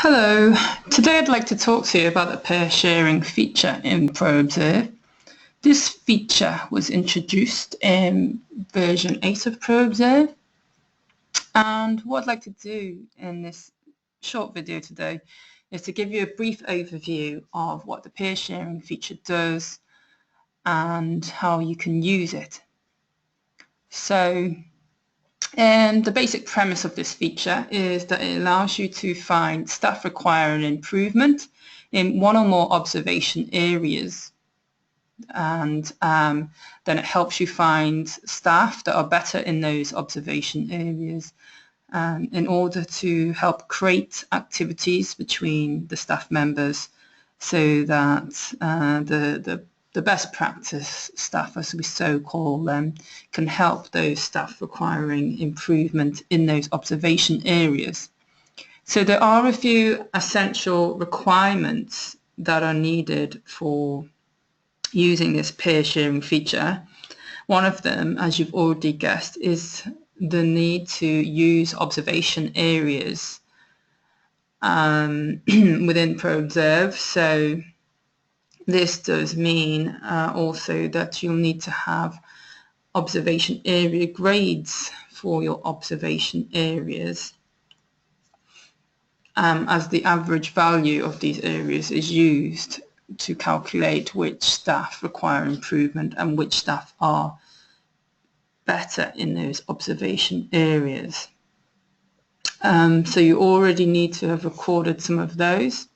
Hello, today I'd like to talk to you about the pair sharing feature in ProObserve. This feature was introduced in version 8 of ProObserve, and what I'd like to do in this short video today is to give you a brief overview of what the pair sharing feature does and how you can use it. And the basic premise of this feature is that it allows you to find staff requiring improvement in one or more observation areas. And then it helps you find staff that are better in those observation areas in order to help create activities between the staff members so that the best practice staff, as we so call them, can help those staff requiring improvement in those observation areas. So there are a few essential requirements that are needed for using this peer sharing feature. One of them, as you've already guessed, is the need to use observation areas within ProObserve. So this does mean also that you'll need to have observation area grades for your observation areas, as the average value of these areas is used to calculate which staff require improvement and which staff are better in those observation areas. So you already need to have recorded some of those.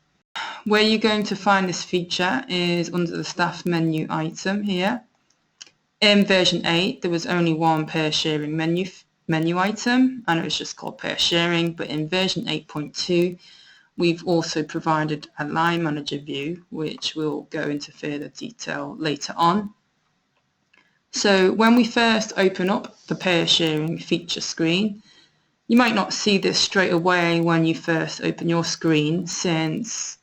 Where you're going to find this feature is under the staff menu item here. In version 8, there was only one pair sharing menu item, and it was just called pair sharing, but in version 8.2, we've also provided a line manager view, which we'll go into further detail later on. So when we first open up the pair sharing feature screen, you might not see this straight away when you first open your screen, since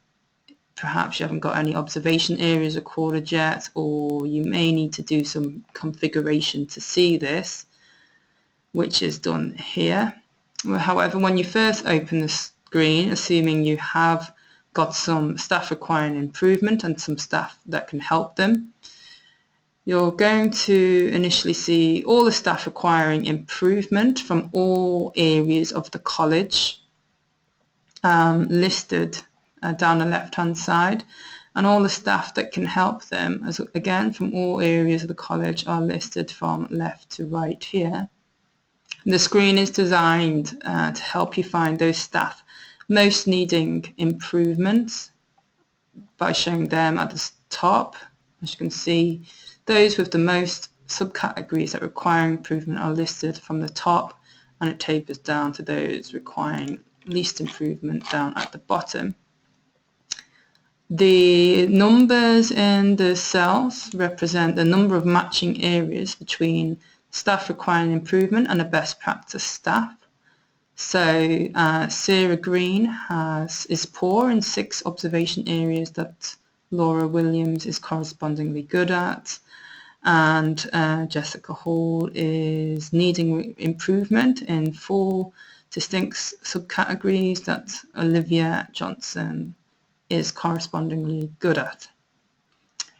perhaps you haven't got any observation areas recorded yet, or you may need to do some configuration to see this, which is done here. However, when you first open the screen, assuming you have got some staff requiring improvement and some staff that can help them, you're going to initially see all the staff requiring improvement from all areas of the college listed down the left-hand side, and all the staff that can help them, as again from all areas of the college, are listed from left to right here. The screen is designed to help you find those staff most needing improvements by showing them at the top. As you can see, those with the most subcategories that require improvement are listed from the top, and it tapers down to those requiring least improvement down at the bottom. The numbers in the cells represent the number of matching areas between staff requiring improvement and the best practice staff. So Sarah Green is poor in 6 observation areas that Laura Williams is correspondingly good at, and Jessica Hall is needing improvement in 4 distinct subcategories that Olivia Johnson is correspondingly good at.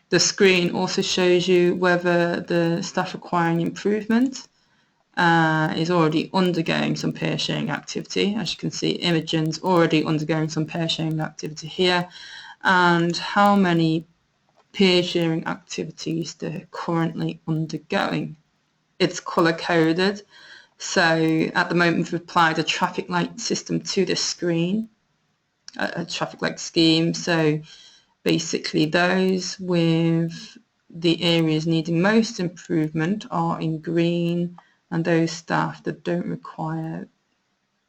The screen also shows you whether the staff requiring improvement is already undergoing some pair sharing activity. As you can see, Imogen's already undergoing some pair sharing activity here, and how many pair sharing activities they're currently undergoing. It's color coded, so at the moment we've applied a traffic light system to this screen, a traffic light scheme. So basically those with the areas needing most improvement are in green, and those staff that don't require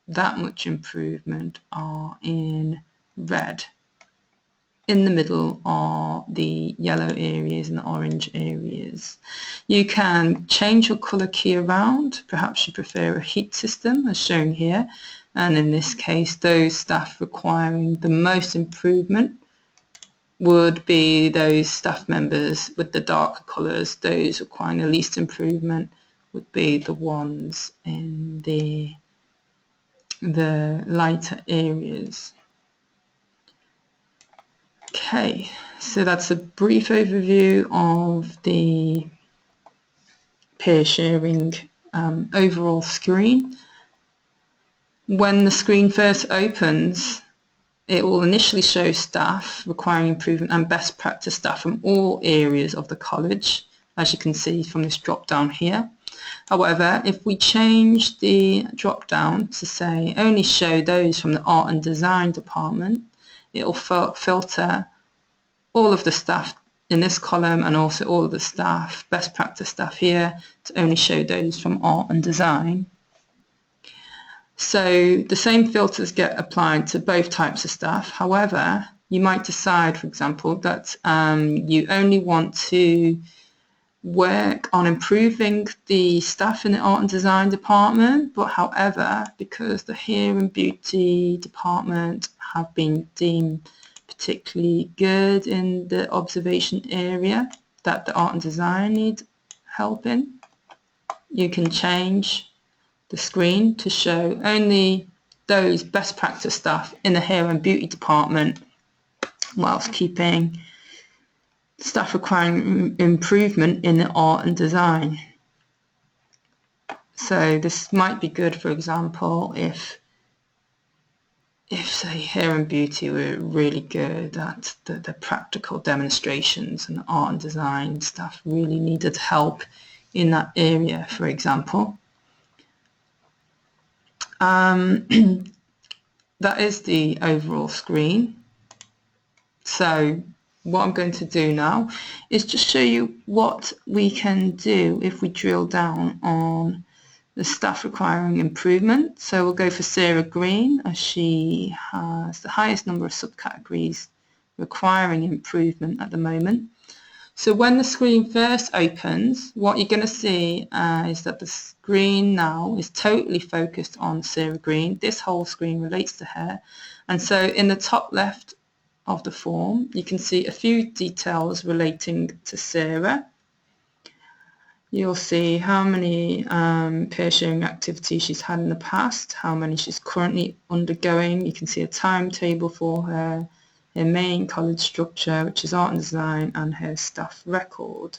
that much improvement are in red. In the middle are the yellow areas and the orange areas. You can change your colour key around. Perhaps you prefer a heat system as shown here, and in this case those staff requiring the most improvement would be those staff members with the darker colours. Those requiring the least improvement would be the ones in the lighter areas. Okay, so that's a brief overview of the peer sharing overall screen. When the screen first opens, it will initially show staff requiring improvement and best practice staff from all areas of the college, as you can see from this drop down here. However, if we change the drop down to say only show those from the art and design department, it will filter all of the staff in this column and also all of the staff, best practice staff here, to only show those from art and design. So the same filters get applied to both types of staff. However, you might decide, for example, that you only want to work on improving the staff in the art and design department, but however, because the hair and beauty department have been deemed particularly good in the observation area that the art and design need help in, you can change the screen to show only those best practice staff in the hair and beauty department, whilst keeping staff requiring improvement in the art and design. So this might be good, for example, if say hair and beauty were really good at the practical demonstrations and art and design staff really needed help in that area, for example. That is the overall screen. So what I'm going to do now is just show you what we can do if we drill down on the staff requiring improvement. So we'll go for Sarah Green, as she has the highest number of subcategories requiring improvement at the moment. So when the screen first opens, what you're going to see is that the screen now is totally focused on Sarah Green. This whole screen relates to her. And so in the top left of the form, you can see a few details relating to Sarah. You'll see how many peer sharing activities she's had in the past, how many she's currently undergoing. You can see a timetable for her main college structure, which is art and design, and her staff record.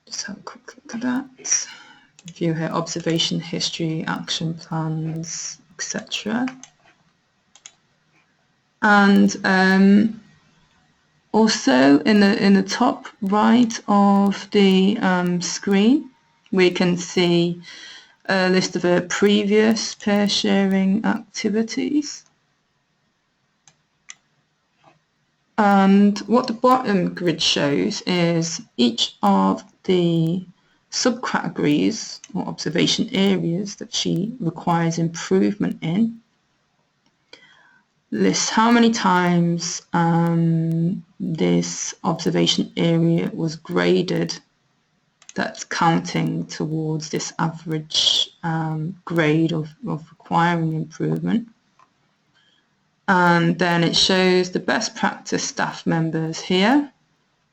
Just have a quick look at that. View her observation history, action plans, etc. And also in the top right of the screen, we can see a list of her previous peer sharing activities. And what the bottom grid shows is each of the subcategories or observation areas that she requires improvement in. Lists how many times this observation area was graded. That's counting towards this average grade of requiring improvement. And then it shows the best practice staff members here,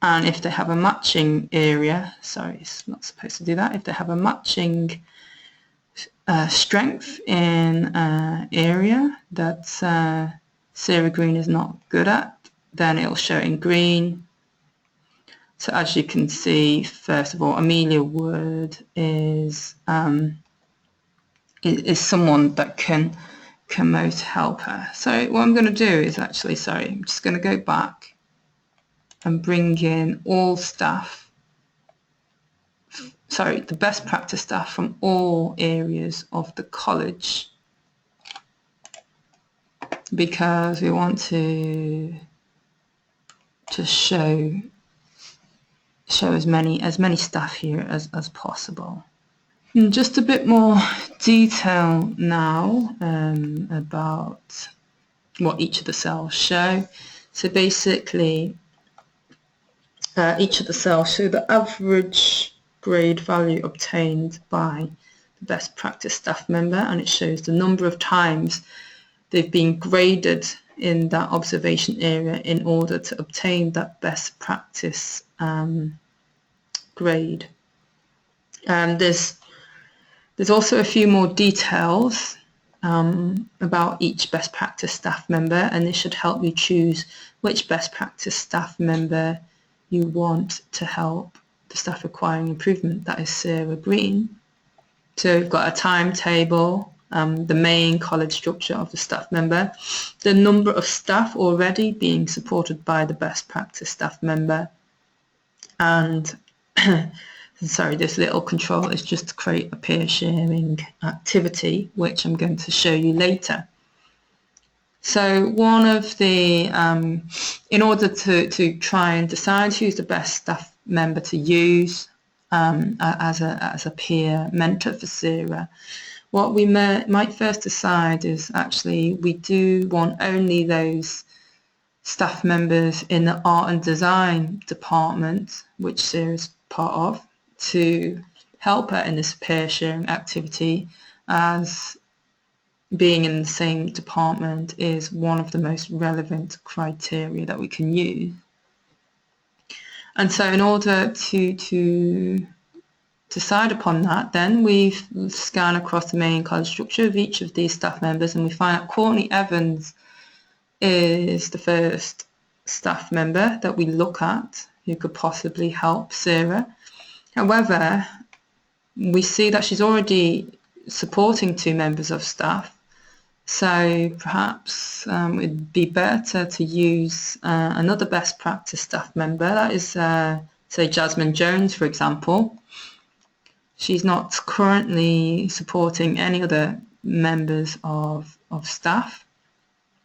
and if they have a matching area, sorry, it's not supposed to do that, if they have a matching strength in area that Sarah Green is not good at, then it'll show in green. So as you can see, first of all, Amelia Wood is someone that can most help her. So what I'm going to do is actually, I'm just going to go back and bring in all staff, the best practice staff from all areas of the college, because we want to just show as many staff here as possible. And just a bit more detail now about what each of the cells show. So basically, each of the cells show the average grade value obtained by the best practice staff member, and it shows the number of times they've been graded in that observation area in order to obtain that best practice grade. There's also a few more details about each best practice staff member, and this should help you choose which best practice staff member you want to help the staff requiring improvement, that is Sarah Green. So we've got a timetable, the main college structure of the staff member, the number of staff already being supported by the best practice staff member, and sorry, this little control is just to create a peer sharing activity, which I'm going to show you later. So one of the, in order to try and decide who's the best staff member to use as a peer mentor for Sarah, what we might first decide is actually we do want only those staff members in the art and design department, which Sarah's part of, to help her in this peer sharing activity, as being in the same department is one of the most relevant criteria that we can use. And so in order to decide upon that, then we scan across the main college structure of each of these staff members, and we find out Courtney Evans is the first staff member that we look at who could possibly help Sarah. However, we see that she's already supporting 2 members of staff, so perhaps it'd be better to use another best practice staff member, that is say Jasmine Jones, for example. She's not currently supporting any other members of staff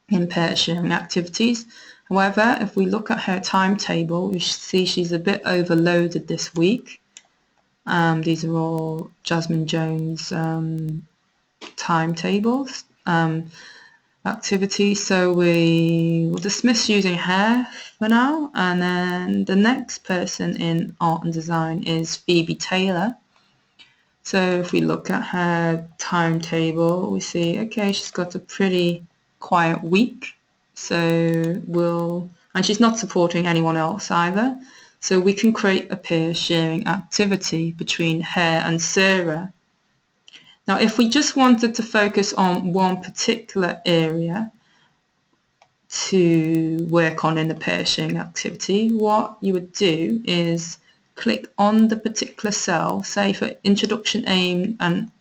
in peer sharing activities. However, if we look at her timetable, we see she's a bit overloaded this week. These are all Jasmine Jones timetables, activities, so we will dismiss using her for now. And then the next person in art and design is Phoebe Taylor. So if we look at her timetable, we see, okay, she's got a pretty quiet week, and she's not supporting anyone else either, so we can create a peer sharing activity between her and Sarah. Now if we just wanted to focus on one particular area to work on in the peer sharing activity, what you would do is click on the particular cell, say for introduction aims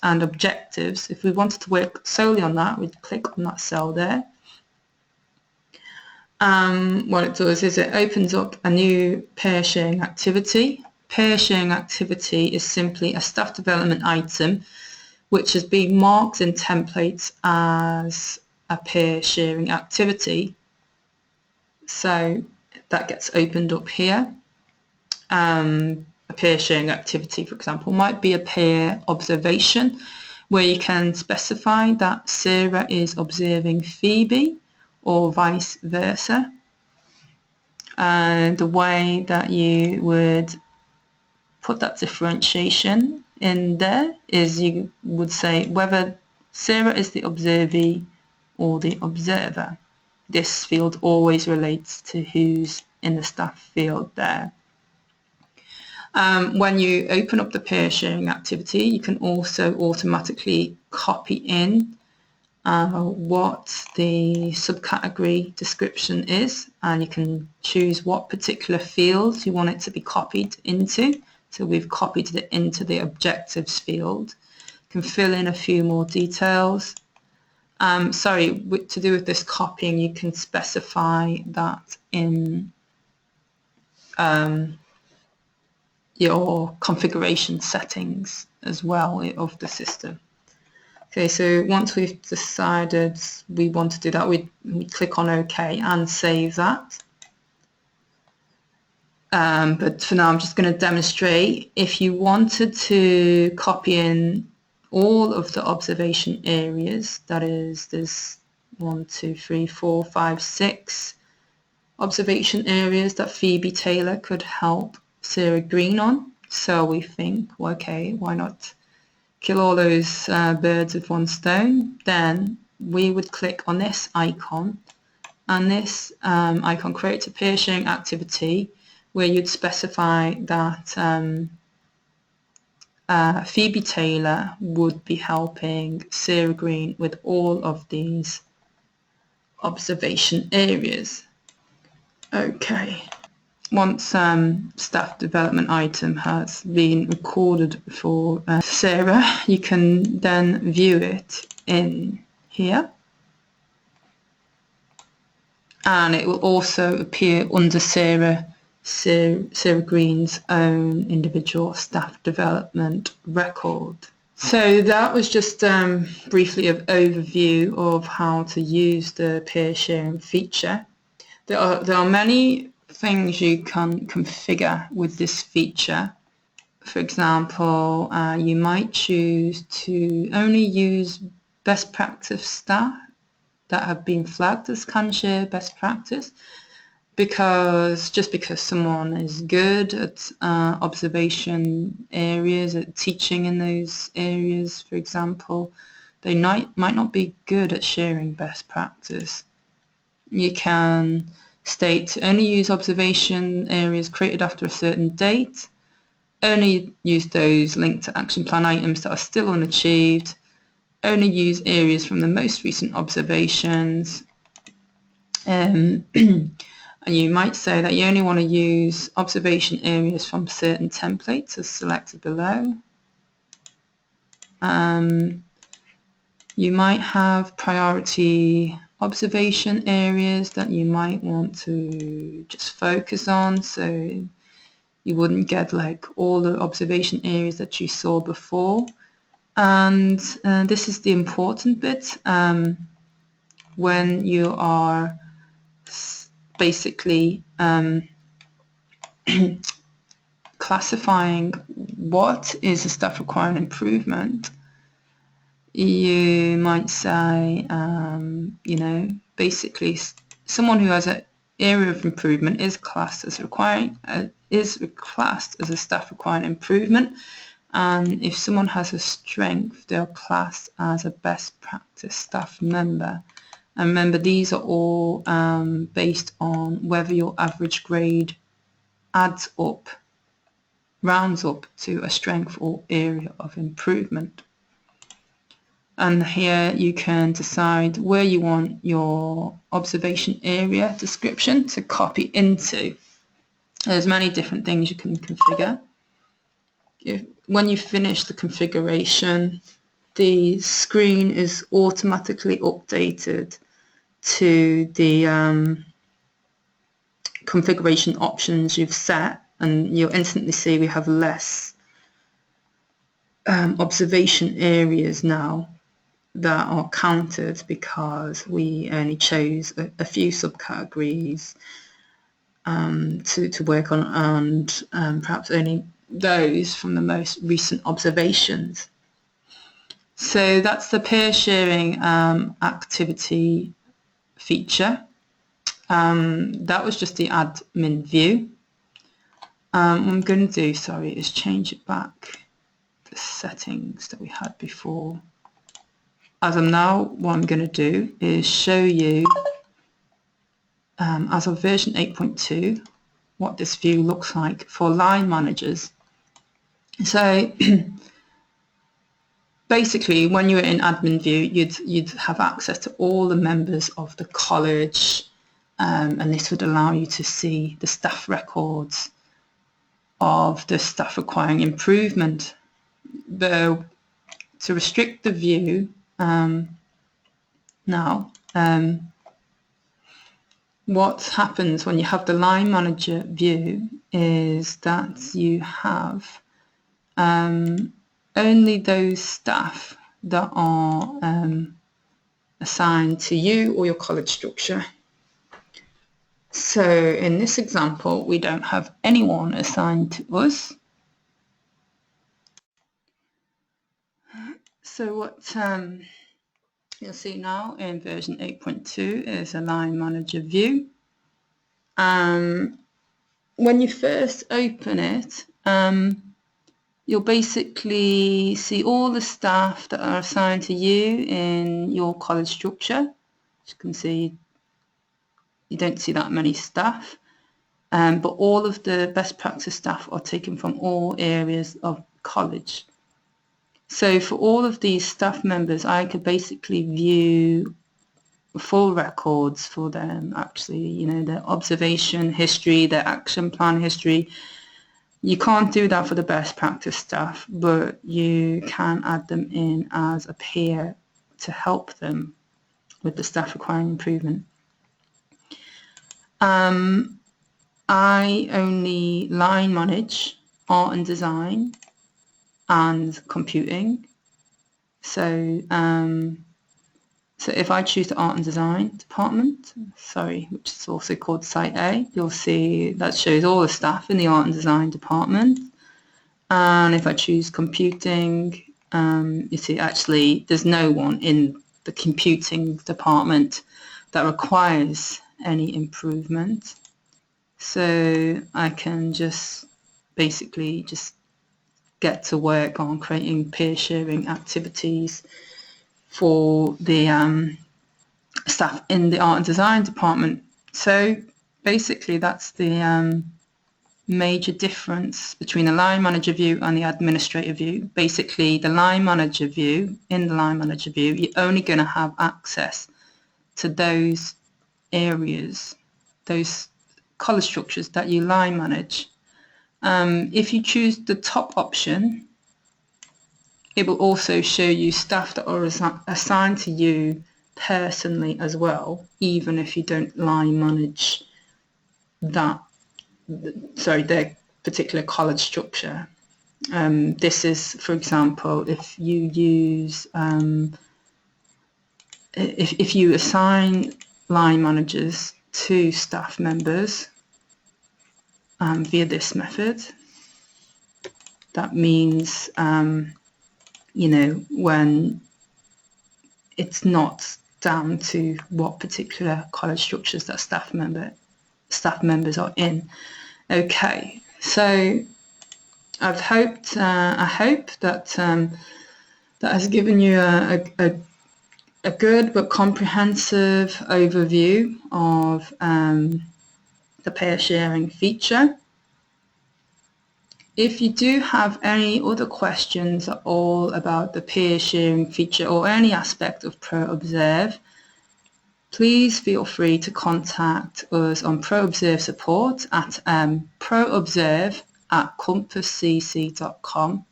and objectives. If we wanted to work solely on that, we'd click on that cell there. What it does is it opens up a new peer sharing activity. Peer sharing activity is simply a staff development item which has been marked in templates as a peer sharing activity. So that gets opened up here. A peer sharing activity, for example, might be a peer observation, where you can specify that Sarah is observing Phoebe or vice versa. And the way that you would put that differentiation in there is you would say whether Sarah is the observee or the observer. This field always relates to who's in the staff field there. When you open up the peer sharing activity, you can also automatically copy in what the subcategory description is, and you can choose what particular fields you want it to be copied into. So we've copied it into the objectives field. You can fill in a few more details. To do with this copying, you can specify that in your configuration settings as well of the system. Okay, so once we've decided we want to do that, we click on OK and save that. But for now I'm just going to demonstrate. If you wanted to copy in all of the observation areas, that is, there's 1, 2, 3, 4, 5, 6 observation areas that Phoebe Taylor could help Sarah Green on. So we think, well, okay, why not kill all those birds with one stone? Then we would click on this icon, and this icon creates a peer sharing activity where you'd specify that Phoebe Taylor would be helping Sarah Green with all of these observation areas. Okay. Once staff development item has been recorded for Sarah, you can then view it in here. And it will also appear under Sarah Green's own individual staff development record. So that was just briefly an overview of how to use the peer sharing feature. There are many things you can configure with this feature. For example, you might choose to only use best practice staff that have been flagged as can share best practice, because someone is good at observation areas, at teaching in those areas, for example, they might not be good at sharing best practice. You can state only use observation areas created after a certain date, only use those linked to action plan items that are still unachieved, only use areas from the most recent observations, and you might say that you only want to use observation areas from certain templates as selected below. You might have priority observation areas that you might want to just focus on, so you wouldn't get like all the observation areas that you saw before. And this is the important bit, when you are basically classifying what is a staff requiring improvement. You might say, basically someone who has an area of improvement is classed as classed as a staff requiring improvement. And if someone has a strength, they're classed as a best practice staff member. And remember, these are all based on whether your average grade rounds up to a strength or area of improvement. And here you can decide where you want your observation area description to copy into. There's many different things you can configure. When you finish the configuration, the screen is automatically updated to the configuration options you've set, and you'll instantly see we have less observation areas now that are counted because we only chose a few subcategories to work on, and perhaps only those from the most recent observations. So that's the peer sharing activity feature. That was just the admin view. What I'm going to do, is change it back to the settings that we had before. What I'm going to do is show you, as of version 8.2, what this view looks like for line managers. So basically, when you're in admin view, you'd have access to all the members of the college, and this would allow you to see the staff records of the staff requiring improvement. Though, to restrict the view what happens when you have the line manager view is that you have only those staff that are assigned to you or your college structure. So in this example, we don't have anyone assigned to us. So what you'll see now in version 8.2 is a line manager view. When you first open it, you'll basically see all the staff that are assigned to you in your college structure. As you can see, you don't see that many staff, but all of the best practice staff are taken from all areas of college. So for all of these staff members, I could basically view full records for them, actually, you know, their observation history, their action plan history. You can't do that for the best practice staff, but you can add them in as a peer to help them with the staff requiring improvement. I only line manage art and design and computing. So if I choose the art and design department, which is also called Site A, you'll see that shows all the staff in the art and design department. And if I choose computing, you see actually there's no one in the computing department that requires any improvement. So I can just basically just get to work on creating peer sharing activities for the staff in the art and design department. So basically that's the major difference between the line manager view and the administrator view. Basically the line manager view, in the line manager view, you're only going to have access to those areas, those college structures that you line manage. If you choose the top option, it will also show you staff that are assigned to you personally as well, even if you don't line manage their particular college structure. This is, for example, if you use, if you assign line managers to staff members via this method, that means you know, when it's not down to what particular college structures that staff members are in. Okay, so I hope that that has given you a good but comprehensive overview of the peer sharing feature. If you do have any other questions at all about the peer sharing feature or any aspect of ProObserve, please feel free to contact us on ProObserve support at proobserve@compasscc.com.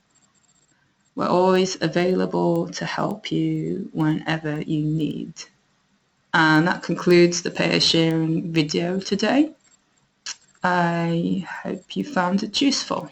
We're always available to help you whenever you need. And that concludes the peer sharing video today. I hope you found it useful.